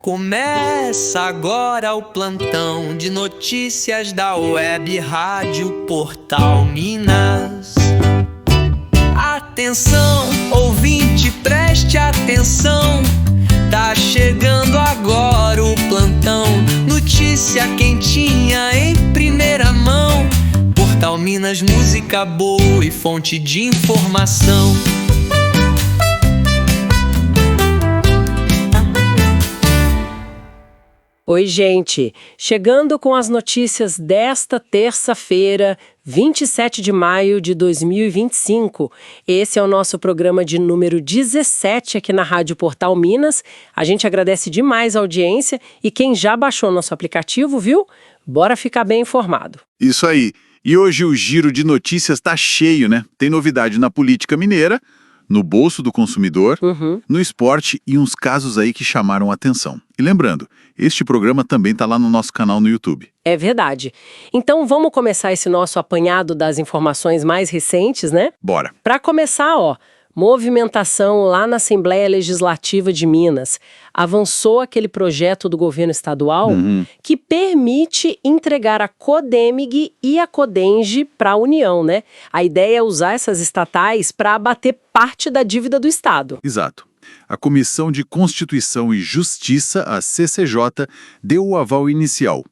Começa agora o plantão de notícias da Web Rádio Portal Minas. Atenção, ouvinte, preste atenção. Tá chegando agora o plantão, notícia quentinha em primeira mão. Portal Minas, música boa e fonte de informação. Oi, gente! Chegando com as notícias desta terça-feira, 27 de maio de 2025. Esse é o nosso programa de número 17 aqui na Rádio Portal Minas. A gente agradece demais a audiência e quem já baixou nosso aplicativo, viu? Bora ficar bem informado. Isso aí. E hoje o giro de notícias tá cheio, né? Tem novidade na política mineira, no bolso do consumidor, no esporte e uns casos aí que chamaram a atenção. E lembrando, este programa também tá lá no nosso canal no YouTube. É verdade. Então vamos começar esse nosso apanhado das informações mais recentes, né? Bora. Para começar, movimentação lá na Assembleia Legislativa de Minas. Avançou aquele projeto do governo estadual que permite entregar a Codemig e a Codenge para a União, né? A ideia é usar essas estatais para abater parte da dívida do Estado. Exato. A Comissão de Constituição e Justiça, a CCJ, deu o aval inicial.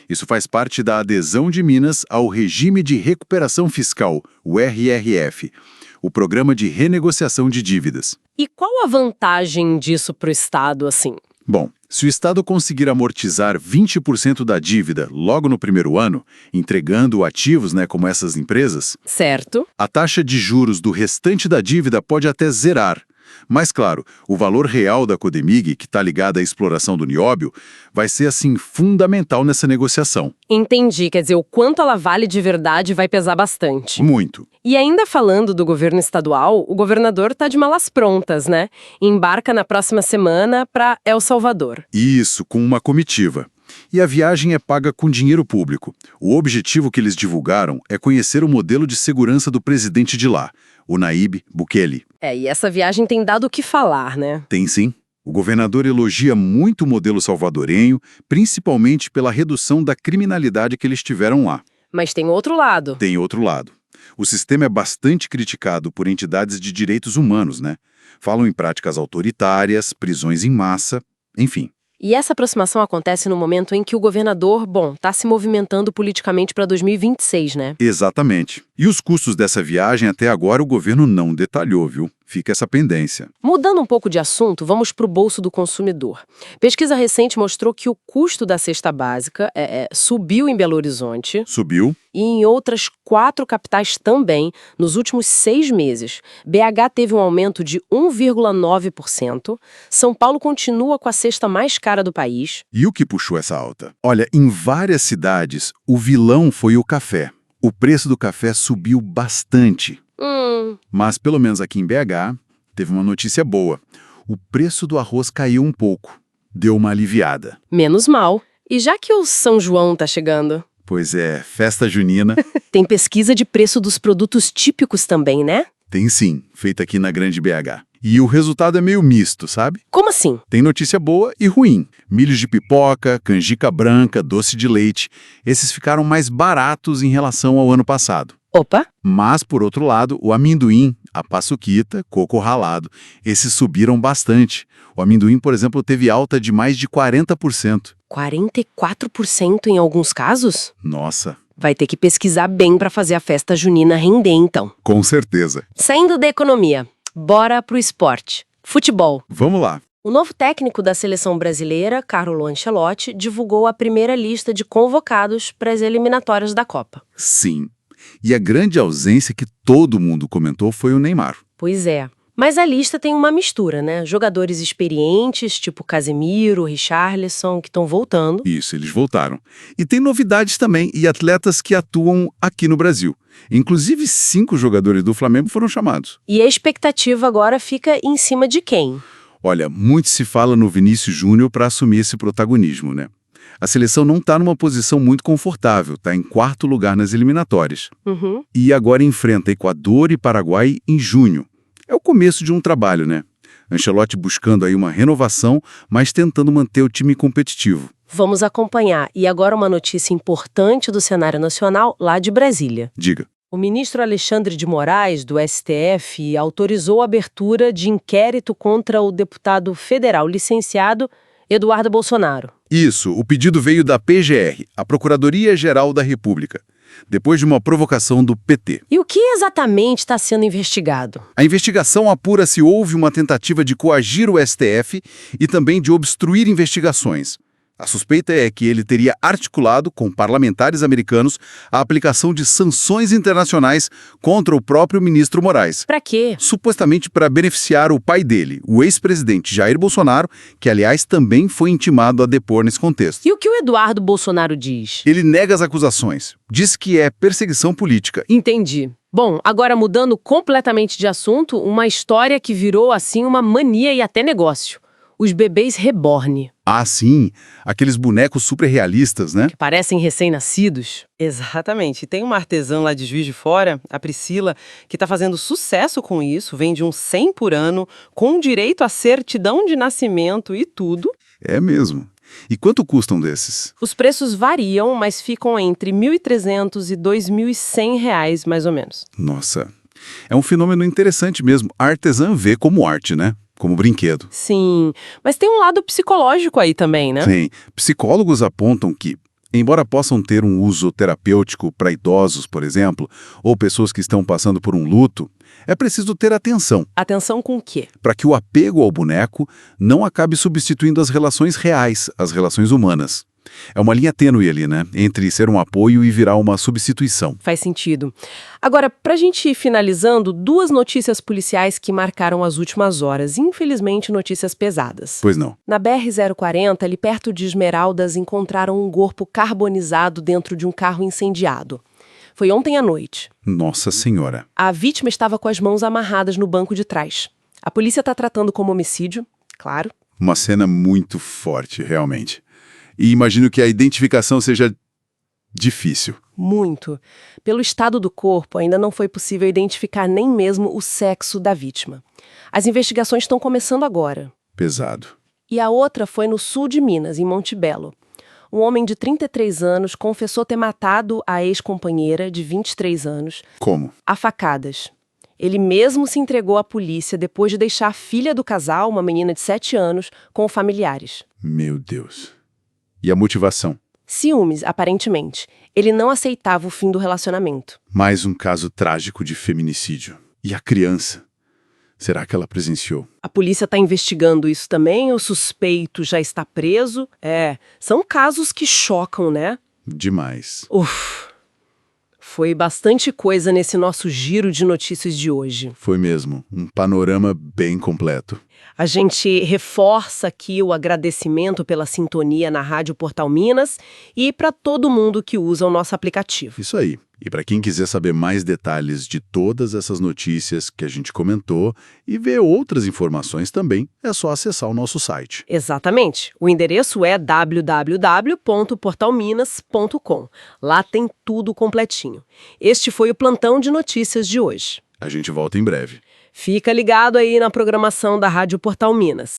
Isso faz parte da adesão de Minas ao Regime de Recuperação Fiscal, o RRF, o Programa de Renegociação de Dívidas. E qual a vantagem disso para o Estado, assim? Bom, se o Estado conseguir amortizar 20% da dívida logo no primeiro ano, entregando ativos, como essas empresas, certo, a taxa de juros do restante da dívida pode até zerar. Mas, claro, o valor real da Codemig, que está ligada à exploração do nióbio, vai ser, assim, fundamental nessa negociação. Entendi, quer dizer, o quanto ela vale de verdade vai pesar bastante. Muito. E ainda falando do governo estadual, o governador está de malas prontas, né? Embarca na próxima semana para El Salvador. Isso, com uma comitiva. E a viagem é paga com dinheiro público. O objetivo que eles divulgaram é conhecer o modelo de segurança do presidente de lá, o Nayib Bukele. E essa viagem tem dado o que falar, né? Tem sim. O governador elogia muito o modelo salvadorenho, principalmente pela redução da criminalidade que eles tiveram lá. Mas tem outro lado. Tem outro lado. O sistema é bastante criticado por entidades de direitos humanos, né? Falam em práticas autoritárias, prisões em massa, enfim. E essa aproximação acontece no momento em que o governador, está se movimentando politicamente para 2026, né? Exatamente. E os custos dessa viagem até agora o governo não detalhou, viu? Fica essa pendência. Mudando um pouco de assunto, vamos para o bolso do consumidor. Pesquisa recente mostrou que o custo da cesta básica subiu em Belo Horizonte. Subiu. E em outras 4 capitais também, nos últimos 6 meses. BH teve um aumento de 1,9%. São Paulo continua com a cesta mais cara do país. E o que puxou essa alta? Olha, em várias cidades, o vilão foi o café. O preço do café subiu bastante. Mas, pelo menos aqui em BH, teve uma notícia boa. O preço do arroz caiu um pouco. Deu uma aliviada. Menos mal. E já que o São João tá chegando? Pois é, festa junina. Tem pesquisa de preço dos produtos típicos também, né? Tem sim, feita aqui na Grande BH. E o resultado é meio misto, sabe? Como assim? Tem notícia boa e ruim. Milhos de pipoca, canjica branca, doce de leite. Esses ficaram mais baratos em relação ao ano passado. Opa! Mas, por outro lado, o amendoim, a paçoquita, coco ralado, esses subiram bastante. O amendoim, por exemplo, teve alta de mais de 40%. 44% em alguns casos? Nossa! Vai ter que pesquisar bem para fazer a festa junina render, então. Com certeza. Saindo da economia, bora pro esporte. Futebol. Vamos lá. O novo técnico da seleção brasileira, Carlo Ancelotti, divulgou a primeira lista de convocados para as eliminatórias da Copa. Sim. E a grande ausência que todo mundo comentou foi o Neymar. Pois é. Mas a lista tem uma mistura, né? Jogadores experientes, tipo Casemiro, Richarlison, que estão voltando. Isso, eles voltaram. E tem novidades também, e atletas que atuam aqui no Brasil. Inclusive, 5 jogadores do Flamengo foram chamados. E a expectativa agora fica em cima de quem? Olha, muito se fala no Vinícius Júnior para assumir esse protagonismo, né? A seleção não está numa posição muito confortável, está em 4º lugar nas eliminatórias. E agora enfrenta Equador e Paraguai em junho. É o começo de um trabalho, né? Ancelotti buscando aí uma renovação, mas tentando manter o time competitivo. Vamos acompanhar. E agora uma notícia importante do cenário nacional, lá de Brasília. Diga. O ministro Alexandre de Moraes, do STF, autorizou a abertura de inquérito contra o deputado federal licenciado Eduardo Bolsonaro. Isso, o pedido veio da PGR, a Procuradoria-Geral da República, depois de uma provocação do PT. E o que exatamente está sendo investigado? A investigação apura se houve uma tentativa de coagir o STF e também de obstruir investigações. A suspeita é que ele teria articulado com parlamentares americanos a aplicação de sanções internacionais contra o próprio ministro Moraes. Para quê? Supostamente para beneficiar o pai dele, o ex-presidente Jair Bolsonaro, que, aliás, também foi intimado a depor nesse contexto. E o que o Eduardo Bolsonaro diz? Ele nega as acusações, diz que é perseguição política. Entendi. Bom, agora mudando completamente de assunto, uma história que virou, assim, uma mania e até negócio. Os bebês reborn. Ah, sim, aqueles bonecos super realistas, né? Que parecem recém-nascidos. Exatamente. E tem uma artesã lá de Juiz de Fora, a Priscila, que está fazendo sucesso com isso, vende uns 100 por ano, com direito à certidão de nascimento e tudo. É mesmo. E quanto custam desses? Os preços variam, mas ficam entre R$ 1.300 e R$ 2.100, mais ou menos. Nossa, é um fenômeno interessante mesmo. A artesã vê como arte, né? Como brinquedo. Sim, mas tem um lado psicológico aí também, né? Sim. Psicólogos apontam que, embora possam ter um uso terapêutico para idosos, por exemplo, ou pessoas que estão passando por um luto, é preciso ter atenção Atenção com o quê? para que o apego ao boneco não acabe substituindo as relações reais, as relações humanas. É uma linha tênue ali, né? Entre ser um apoio e virar uma substituição. Faz sentido. Agora, pra gente ir finalizando, duas notícias policiais que marcaram as últimas horas. Infelizmente, notícias pesadas. Pois não. Na BR-040, ali perto de Esmeraldas, encontraram um corpo carbonizado dentro de um carro incendiado. Foi ontem à noite. Nossa Senhora. A vítima estava com as mãos amarradas no banco de trás. A polícia está tratando como homicídio, claro. Uma cena muito forte, realmente. E imagino que a identificação seja difícil. Muito. Pelo estado do corpo, ainda não foi possível identificar nem mesmo o sexo da vítima. As investigações estão começando agora. Pesado. E a outra foi no sul de Minas, em Monte Belo. Um homem de 33 anos confessou ter matado a ex-companheira, de 23 anos, Como? a facadas. Ele mesmo se entregou à polícia depois de deixar a filha do casal, uma menina de 7 anos, com familiares. Meu Deus. E a motivação? Ciúmes, aparentemente. Ele não aceitava o fim do relacionamento. Mais um caso trágico de feminicídio. E a criança? Será que ela presenciou? A polícia está investigando isso também, o suspeito já está preso. São casos que chocam, né? Demais. Foi bastante coisa nesse nosso giro de notícias de hoje. Foi mesmo. Um panorama bem completo. A gente reforça aqui o agradecimento pela sintonia na Rádio Portal Minas e para todo mundo que usa o nosso aplicativo. Isso aí. E para quem quiser saber mais detalhes de todas essas notícias que a gente comentou e ver outras informações também, é só acessar o nosso site. Exatamente. O endereço é www.portalminas.com. Lá tem tudo completinho. Este foi o Plantão de Notícias de hoje. A gente volta em breve. Fica ligado aí na programação da Rádio Portal Minas.